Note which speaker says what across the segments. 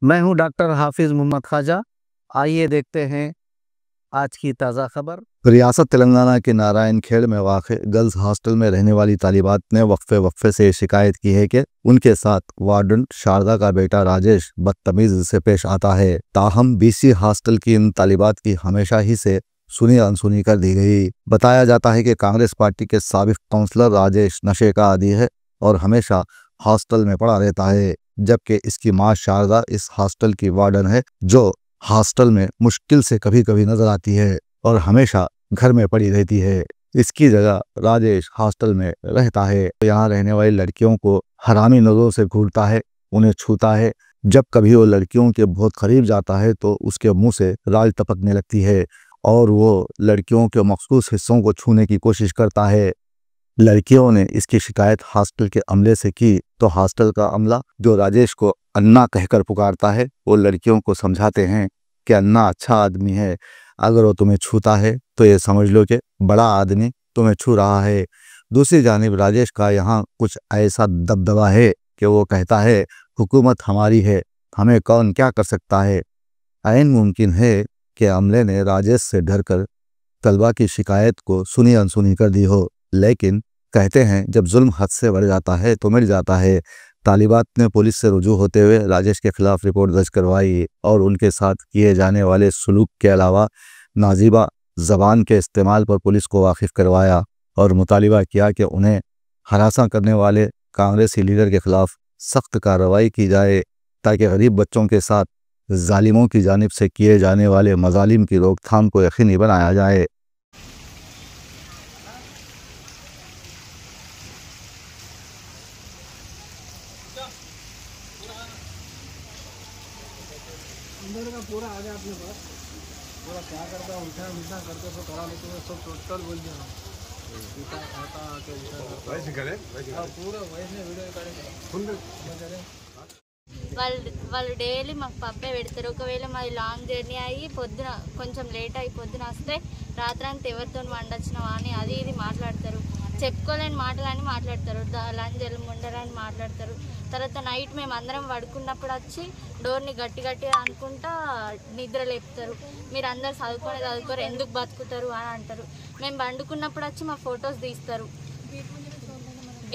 Speaker 1: मैं हूं डॉक्टर हाफिज मोहम्मद ख्वाजा। आइए देखते हैं आज की ताज़ा खबर। रियासत तेलंगाना के नारायण खेड़ में वाक़ गर्ल्स हॉस्टल में रहने वाली तालिबात ने वक्फे से शिकायत की है कि उनके साथ वार्डन शारदा का बेटा राजेश बदतमीज से पेश आता है। ताहम बीसी हॉस्टल की इन तालिबात की हमेशा ही से सुनी अनसुनी कर दी गई। बताया जाता है कि कांग्रेस पार्टी के साबिक काउंसलर राजेश नशे का आदी है और हमेशा हॉस्टल में पड़ा रहता है, जबकि इसकी मां शारदा इस हॉस्टल की वार्डन है जो हॉस्टल में मुश्किल से कभी कभी नजर आती है और हमेशा घर में पड़ी रहती है। इसकी जगह राजेश हॉस्टल में रहता है। यहाँ रहने वाली लड़कियों को हरामी नजरों से घूरता है, उन्हें छूता है। जब कभी वो लड़कियों के बहुत करीब जाता है तो उसके मुंह से राल टपकने लगती है और वो लड़कियों के मखसूस हिस्सों को छूने की कोशिश करता है। लड़कियों ने इसकी शिकायत हॉस्टल के अमले से की तो हॉस्टल का अमला, जो राजेश को अन्ना कहकर पुकारता है, वो लड़कियों को समझाते हैं कि अन्ना अच्छा आदमी है, अगर वो तुम्हें छूता है तो ये समझ लो कि बड़ा आदमी तुम्हें छू रहा है। दूसरी जानिब राजेश का यहाँ कुछ ऐसा दबदबा है कि वो कहता है हुकूमत हमारी है, हमें कौन क्या कर सकता है। ऐन मुमकिन है कि अमले ने राजेश से डरकर तलबा की शिकायत को सुनी अनसुनी कर दी हो, लेकिन कहते हैं जब जुल्म हद से बढ़ जाता है तो मिट जाता है। तालिबात ने पुलिस से रुजू होते हुए राजेश के खिलाफ रिपोर्ट दर्ज करवाई और उनके साथ किए जाने वाले सलूक के अलावा नाजीबा जबान के इस्तेमाल पर पुलिस को वाकिफ करवाया और मुतालिबा किया कि उन्हें हरासा करने वाले कांग्रेसी लीडर के खिलाफ सख्त कार्रवाई की जाए ताकि गरीब बच्चों के साथ जालिमों की जानिब से किए जाने वाले मजालिम की रोकथाम को यकीनी बनाया जाए।
Speaker 2: अंदर का पूरा आ गया अपने पास, पूरा क्या करता है, उल्टा उल्टा करके तो करा लेते हैं, सब टोटल बोल दिया उल्टा आता आके उल्टा वैसे करे पूरा वैसे वीडियो करेंगे।
Speaker 3: వాళ్ళు డైలీ మాకు పబ్బే పెడతారు. ఒకవేళ మాది లాంగ్ జర్నీ అయ్యి పొద్దున కొంచెం లేట్ అయ్యి పొద్దున వస్తే రాత్రంతా ఎవరితో వండొచ్చినావా అని అది ఇది మాట్లాడతారు. చెప్పుకోలేని మాటలని మాట్లాడతారు. లంజలు ముండరని మాట్లాడతారు. తర్వాత నైట్ మేము అందరం పడుకున్నప్పుడు వచ్చి డోర్ని గట్టి గట్టిగా అనుకుంటా నిద్ర లేపుతారు. మీరు అందరు చదువుకోరు, ఎందుకు బతుకుతారు అని అంటారు. మేము పండుకున్నప్పుడు వచ్చి మా ఫొటోస్ తీస్తారు.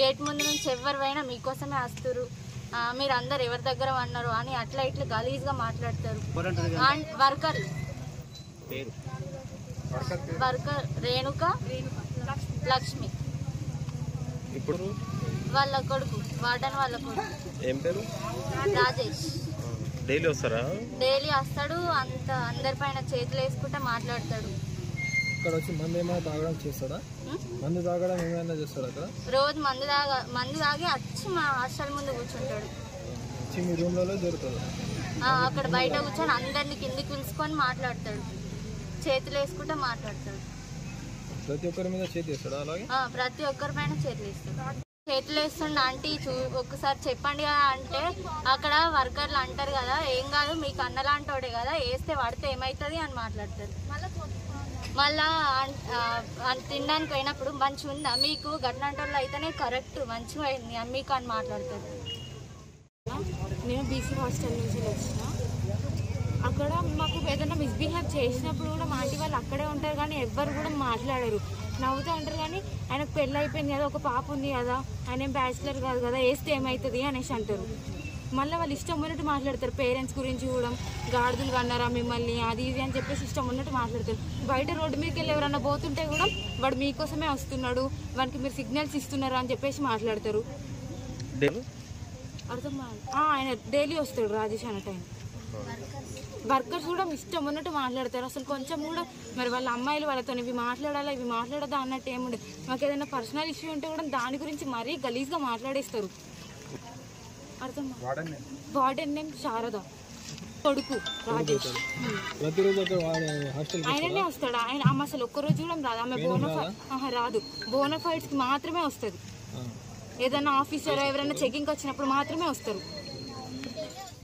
Speaker 3: గేట్ ముందు నుంచి ఎవరు పోయినా మీకోసమే వస్తారు, మీరు అందరు ఎవరి దగ్గర అన్నారు అని అట్లా ఇట్లా గలీజ్గా మాట్లాడతారు. వర్కర్ రేణుక లక్ష్మి వాళ్ళ కొడుకు, వార్డన్ వాళ్ళ కొడుకు. ఏం పేరు? రాజేష్. డైలీ వస్తాడు, అంత అందరిపైన చేతులు వేసుకుంటే మాట్లాడతాడు.
Speaker 2: ఇక్కడ వచ్చి మందు ఏమైనా తాగడం చేస్తాడా? మందు తాగడం ఏమైనా చేస్తాడు అక్కడ?
Speaker 3: రోజు మందు తాగి వచ్చి మా హాస్టల్ ముందు కూర్చుంటాడు.
Speaker 2: మీ రూమ్లలో దొరుకుతాడు.
Speaker 3: అక్కడ బయట కూర్చొని అందరినీ కిందికి పిలుచుకొని మాట్లాడతాడు, చేతులు వేసుకుంటే మాట్లాడతాడు.
Speaker 2: ప్రతి ఒక్కరి మీద చేతి వేస్తాడు? అలాగే
Speaker 3: ప్రతి ఒక్కరి పైన చేతులు వేస్తాడు. చేతులు వేస్తుండ ఆంటీ ఒక్కసారి చెప్పండి కదా అంటే అక్కడ వర్కర్లు అంటారు కదా, ఏం కాదు మీకు అన్నలాంటోడే కదా, వేస్తే పడితే ఏమవుతుంది అని మాట్లాడతారు. మళ్ళా తినడానికి పోయినప్పుడు మంచిగా ఉందా మీకు, గట్లాంటోళ్ళు అయితేనే కరెక్ట్ మంచిగా అయింది మీకు అని మాట్లాడతారు.
Speaker 4: నేను బీసీ హాస్టల్ నుంచి వచ్చిన. అక్కడ మాకు ఏదైనా మిస్బిహేవ్ చేసినప్పుడు కూడా మా ఆంటీ వాళ్ళు అక్కడే ఉంటారు కానీ ఎవ్వరు కూడా మాట్లాడరు, నవ్వుతూ ఉంటారు. కానీ ఆయనకు పెళ్ళి అయిపోయింది కదా, ఒక పాప ఉంది కదా, ఆయన బ్యాచిలర్ కాదు కదా, వేస్తే ఏమవుతుంది అనేసి అంటారు. మళ్ళీ వాళ్ళు ఇష్టం ఉన్నట్టు మాట్లాడతారు. పేరెంట్స్ గురించి కూడా గాడిదలు కన్నారా మిమ్మల్ని అది ఇది అని చెప్పేసి ఇష్టం ఉన్నట్టు మాట్లాడతారు. బయట రోడ్డు మీదకి వెళ్ళి ఎవరన్నా పోతుంటే కూడా వాడు మీకోసమే వస్తున్నాడు, వానికి మీరు సిగ్నల్స్ ఇస్తున్నారు అని చెప్పేసి మాట్లాడతారు. అర్థం ఆయన డైలీ వస్తాడు రాజేష్ అన్న టైం. వర్కర్స్ కూడా ఇష్టం ఉన్నట్టు మాట్లాడతారు. అసలు కొంచెం కూడా మరి వాళ్ళ అమ్మాయిలు వాళ్ళతో ఇవి మాట్లాడాలా ఇవి మాట్లాడదా అన్నట్టు ఏముండదు. మాకు ఏదైనా పర్సనల్ ఇష్యూ ఉంటే కూడా దాని గురించి మరీ గలీజ్గా మాట్లాడేస్తారు. అర్థం వార్డెన్ నేమ్ శారద, కొడుకు రాజేష్. ఆయననే వస్తాడు. ఆమె అసలు ఒక్కరోజు కూడా రాదు. ఆమె రాదు, బోనఫైడ్స్కి మాత్రమే వస్తుంది. ఏదైనా ఆఫీసర్ ఎవరైనా చెకింగ్కి వచ్చినప్పుడు మాత్రమే వస్తారు.